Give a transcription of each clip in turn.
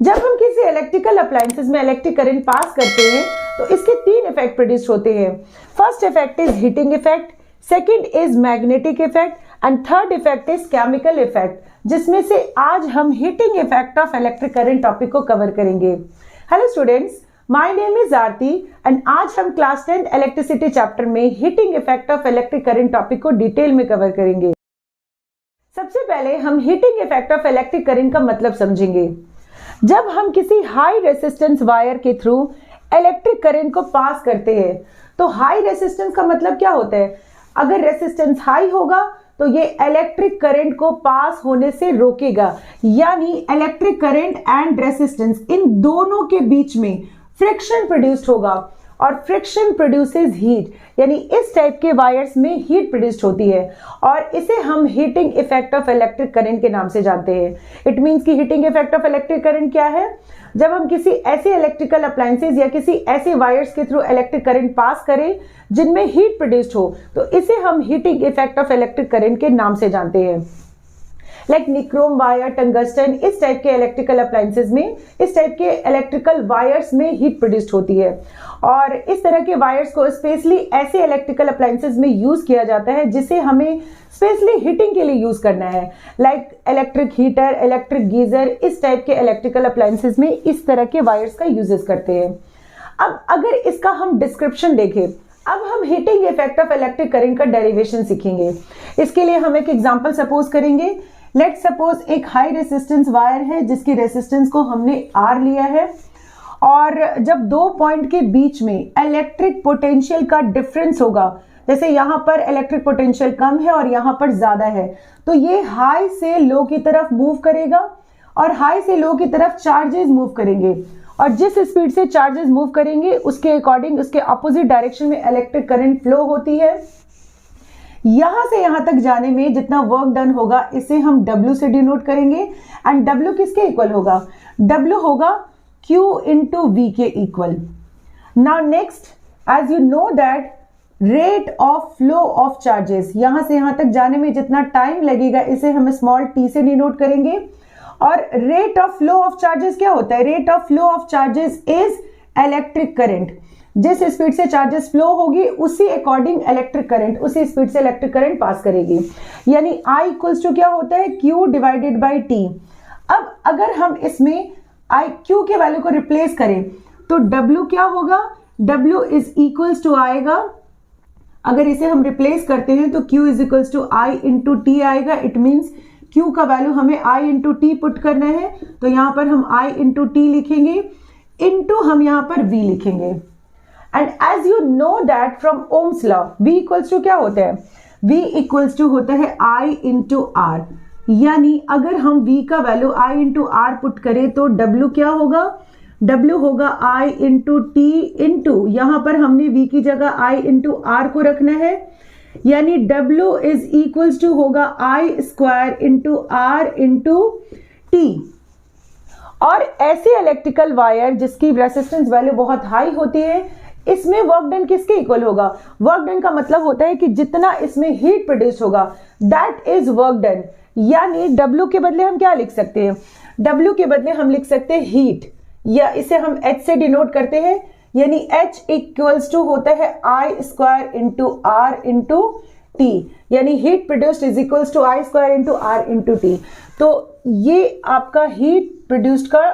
जब हम किसी इलेक्ट्रिकल अप्लायंसेस में इलेक्ट्रिक करंट पास करते हैं तो इसके 3 इफेक्ट प्रोड्यूस होते हैं। First effect is heating effect, second is magnetic effect and third effect is chemical effect, जिसमें से आज हम heating effect of electric current topic को कवर करेंगे। Hello students, my name is Aarti and आज हम क्लास 10 इलेक्ट्रिसिटी चैप्टर में heating effect of electric current topic को डिटेल में कवर करेंगे। सबसे पहले हम heating effect of electric current का मतलब समझेंगे। जब हम किसी हाई रेजिस्टेंस वायर के थ्रू इलेक्ट्रिक करंट को पास करते हैं तो हाई रेजिस्टेंस का मतलब क्या होता है? अगर रेजिस्टेंस हाई होगा तो ये इलेक्ट्रिक करंट को पास होने से रोकेगा, यानी electric current and resistance in दोनों के बीच में फ्रिक्शन प्रोड्यूस्ड होगा और फ्रिक्शन प्रोड्यूसेस हीट, यानी इस टाइप के वायर्स में हीट प्रोड्यूस्ड होती है और इसे हम heating effect of electric current के नाम से जानते हैं। इट मींस कि heating effect of electric current क्या है? जब हम किसी ऐसे इलेक्ट्रिकल अप्लायंसेस या किसी ऐसे वायर्स के थ्रू इलेक्ट्रिक करंट पास करें जिनमें हीट प्रोड्यूस्ड हो तो इसे हम heating effect of electric current के नाम से जानते हैं। लाइक निक्रोम वायर, टंगस्टन, इस टाइप के इलेक्ट्रिकल अप्लायंसेस में, इस टाइप के इलेक्ट्रिकल वायर्स में हीट प्रोड्यूस्ड होती है और इस तरह के वायर्स को स्पेशली ऐसे इलेक्ट्रिकल अप्लायंसेस में यूज किया जाता है जिसे हमें स्पेशली हीटिंग के लिए यूज करना है। Like electric heater, electric geyser, इस टाइप के इलेक्ट्रिकल अप्लायंसेस में इस तरह के वायर्स का यूजेस करते हैं। अब अगर इसका हम डिस्क्रिप्शन देखें, अब हम heating effect of electric current का डेरिवेशन सीखेंगे। इसके लिए हम एक एग्जांपल सपोज करेंगे। लेट सपोज एक हाई रेजिस्टेंस वायर है जिसकी रेजिस्टेंस को हमने R लिया है और जब 2 पॉइंट के बीच में इलेक्ट्रिक पोटेंशियल का डिफरेंस होगा, जैसे यहाँ पर इलेक्ट्रिक पोटेंशियल कम है और यहाँ पर ज्यादा है, तो ये हाई से लो की तरफ मूव करेगा और हाई से लो की तरफ चार्जेस मूव करेंगे और जिस स्पीड से चार्जेस मूव करेंगे उसके अकॉर्डिंग उसके अपोजिट डायरेक्शन में इलेक्ट्रिक करंट फ्लो होती है। यहां से यहां तक जाने में जितना वर्क डन होगा इसे हम W से डिनोट करेंगे एंड W किसके इक्वल होगा? W होगा Q इंटू V के equal. Now next, as you know that rate of flow of charges, यहां से यहां तक जाने में जितना टाइम लगेगा इसे हम स्मॉल t से डिनोट करेंगे और rate of flow of charges क्या होता है? Rate of flow of charges is electric current. जिस स्पीड से चार्जेस फ्लो होगी उसी अकॉर्डिंग इलेक्ट्रिक करंट, उसी स्पीड से इलेक्ट्रिक करंट पास करेगी, यानी I इक्वल्स टू क्या होता है? Q divided by T। अब अगर हम इसमें Q के वैल्यू को रिप्लेस करें तो W क्या होगा? W इज इक्वल्स टू आएगा, अगर इसे हम रिप्लेस करते हैं तो Q is equals to I into T आएगा। इट मीन्स Q का वैल्यू हमें I इंटू T पुट करना है, तो यहां पर हम I इंटू T लिखेंगे, इंटू हम यहां पर V लिखेंगे। And as you know that from Ohm's law V equals to क्या होता है? V इक्वल्स टू होता है I इंटू R, यानी अगर हम V का value I into R put करें तो W क्या होगा? W होगा I इंटू T इंटू, यहां पर हमने V की जगह I इंटू R को रखना है, यानी W इज इक्वल्स टू होगा I square into R into T। और ऐसे इलेक्ट्रिकल वायर जिसकी रेजिस्टेंस वैल्यू बहुत हाई होती है इसमें वर्क डन किसके इक्वल होगा? वर्क डन का मतलब होता है कि जितना इसमें हीट प्रोड्यूस होगा दैट इज वर्क डन, यानी W के बदले हम क्या लिख सकते हैं? W के बदले हम लिख सकते हैं हीट, या इसे हम H से डिनोट करते हैं, यानी H इक्वल्स टू होता है I square into R into T, यानी heat produced is equals to I square into R into T। तो ये आपका हीट प्रोड्यूस्ड का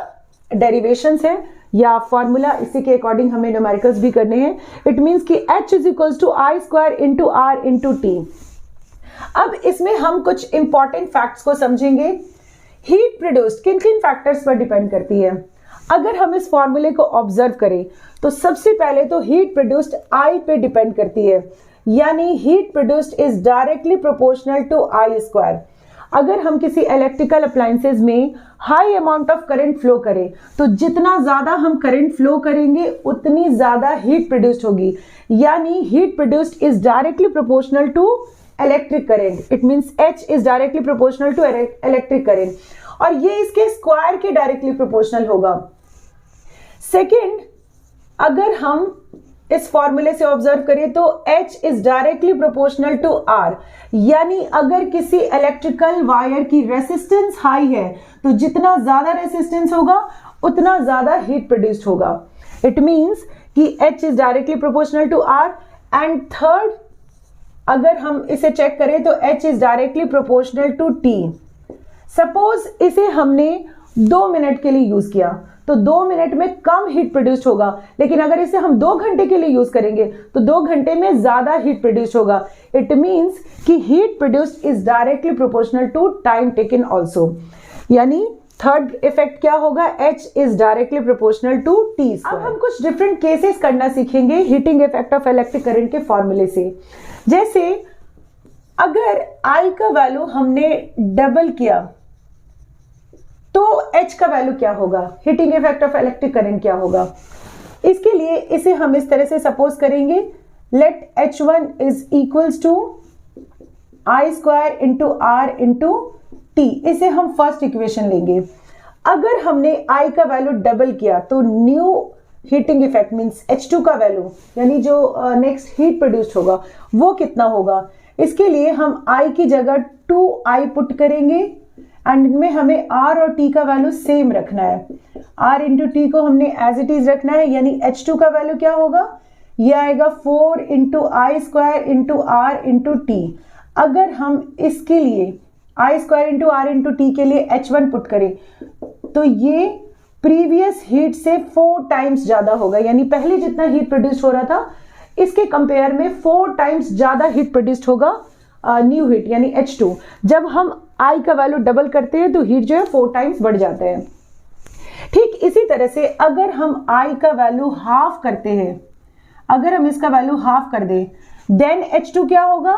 डेरिवेशन है या फॉर्मूला, इसी के अकॉर्डिंग हमें न्यूमेरिकल्स भी करने हैं। इट मींस कि H is equals to I square into R into T। अब इसमें हम कुछ इंपॉर्टेंट फैक्ट्स को समझेंगे। हीट प्रोड्यूस्ड किन किन फैक्टर्स पर डिपेंड करती है? अगर हम इस फॉर्मूले को ऑब्जर्व करें तो सबसे पहले तो हीट प्रोड्यूस्ड I पे डिपेंड करती है, यानी heat produced is directly proportional to I square. अगर हम किसी इलेक्ट्रिकल अप्लायंसेस में high amount of current flow करें तो जितना ज्यादा हम करंट फ्लो करेंगे उतनी ज्यादा हीट प्रोड्यूस्ड होगी, यानी heat produced is directly proportional to electric current. It means H is directly proportional to electric current और ये इसके स्क्वायर के डायरेक्टली प्रोपोर्शनल होगा। सेकेंड, अगर हम इस फॉर्मूले से ऑब्जर्व करें तो H is directly proportional to R, यानी अगर किसी इलेक्ट्रिकल वायर की रेजिस्टेंस हाई है तो जितना ज्यादा रेजिस्टेंस होगा उतना ज्यादा हीट प्रोड्यूस्ड होगा। इट मीन्स कि H is directly proportional to R। And third, अगर हम इसे चेक करें तो H is directly proportional to T। Suppose इसे हमने 2 मिनट के लिए यूज किया तो 2 मिनट में कम हीट प्रोड्यूस्ड होगा, लेकिन अगर इसे हम 2 घंटे के लिए यूज करेंगे तो 2 घंटे में ज्यादा हीट प्रोड्यूस्ड होगा। इट मीन्स कि heat produced is directly proportional to time taken also. यानी थर्ड इफेक्ट क्या होगा, H is directly proportional to T। अब हम कुछ डिफरेंट केसेस करना सीखेंगे heating effect of electric current के फॉर्मूले से। जैसे अगर I का वैल्यू हमने डबल किया तो H का वैल्यू क्या होगा, heating effect of electric current क्या होगा। इसके लिए इसे हम इस तरह से सपोज करेंगे, let H1 is equals to I square into R into T। इसे हम फर्स्ट इक्वेशन लेंगे। अगर हमने I का वैल्यू डबल किया तो new heating effect means H2 का वैल्यू यानी जो नेक्स्ट हीट प्रोड्यूस्ड होगा वो कितना होगा। इसके लिए हम I की जगह 2I पुट करेंगे एंड इनमें हमें R और T का वैल्यू सेम रखना है। R इंटू T को हमने एज इट इज रखना है, यानी H2 का वैल्यू क्या होगा, ये आएगा 4 into I square into R into T। अगर हम इसके लिए I square into R into T के लिए H1 पुट करें तो ये प्रीवियस हीट से 4 टाइम्स ज्यादा होगा, यानी पहले जितना हीट प्रोड्यूस हो रहा था इसके कंपेयर में 4 टाइम्स ज्यादा हीट प्रोड्यूस्ड होगा न्यू हीट यानी H2। जब हम I का वैल्यू डबल करते हैं तो हीट जो है 4 टाइम्स बढ़ जाता है। ठीक इसी तरह से अगर हम I का वैल्यू हाफ करते हैं, अगर हम इसका वैल्यू हाफ कर दें देन H2 क्या होगा,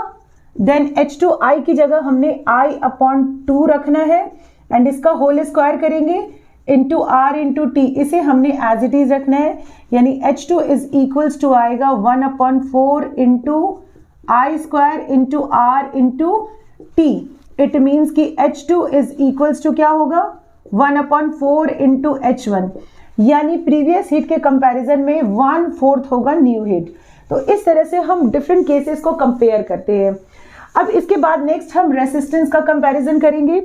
देन H2 I की जगह हमने I अपॉन 2 रखना है एंड इसका होल स्क्वायर करेंगे इंटू R इंटू T। इसे हमने एज इट इज रखना है, यानी H2 इज इक्वल्स टू आएगा 1 upon 4 into I square into R into T। It means कि H2 इज इक्वल्स टू क्या होगा 1 अपॉन 4 इंटू H1, यानी प्रीवियस हीट के कंपैरिजन में 1/4 होगा न्यू हीट। तो इस तरह से हम डिफरेंट केसेस को कंपेयर करते हैं। अब इसके बाद नेक्स्ट हम रेसिस्टेंस का कंपैरिजन करेंगे।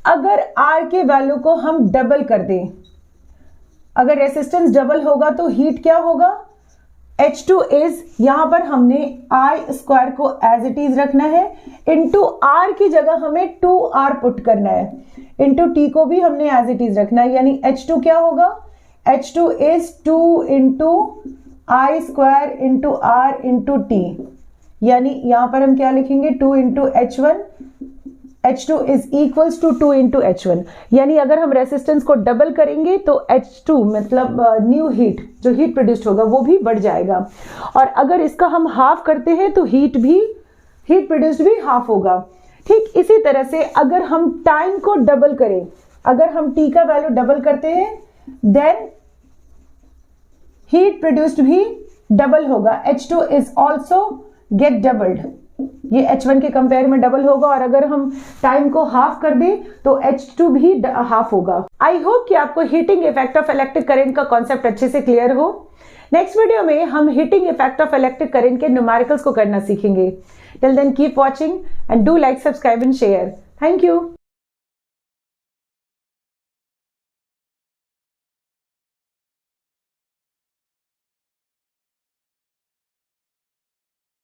अगर R के वैल्यू को हम डबल कर दें, अगर रेसिस्टेंस डबल होगा तो हीट क्या होगा, H2 इज, यहां पर हमने I स्क्वायर को एज इट इज रखना है, इंटू R की जगह हमें 2R पुट करना है, इंटू T को भी हमने एज इट इज रखना है, यानी H2 क्या होगा, H2 is 2 into I square into R into T। यानी यहां पर हम क्या लिखेंगे 2 into H1, H2 is equals to 2 into H1। यानी अगर हम रेसिस्टेंस को डबल करेंगे तो H2 मतलब न्यू हीट जो हीट प्रोड्यूस्ड होगा वो भी बढ़ जाएगा, और अगर इसका हम हाफ करते हैं तो हीट प्रोड्यूस्ड भी हाफ होगा। ठीक इसी तरह से अगर हम टाइम को डबल करें, अगर हम T का वैल्यू डबल करते हैं देन हीट प्रोड्यूस्ड भी डबल होगा। H2 is also get doubled, ये H1 के कंपेयर में डबल होगा, और अगर हम टाइम को हाफ कर दें तो H2 भी हाफ होगा। आई होप कि आपको heating effect of electric current का कॉन्सेप्ट अच्छे से क्लियर हो। नेक्स्ट वीडियो में हम heating effect of electric current के न्यूमेरिकल्स को करना सीखेंगे। Till then keep watching and do like, subscribe and share. Thank you.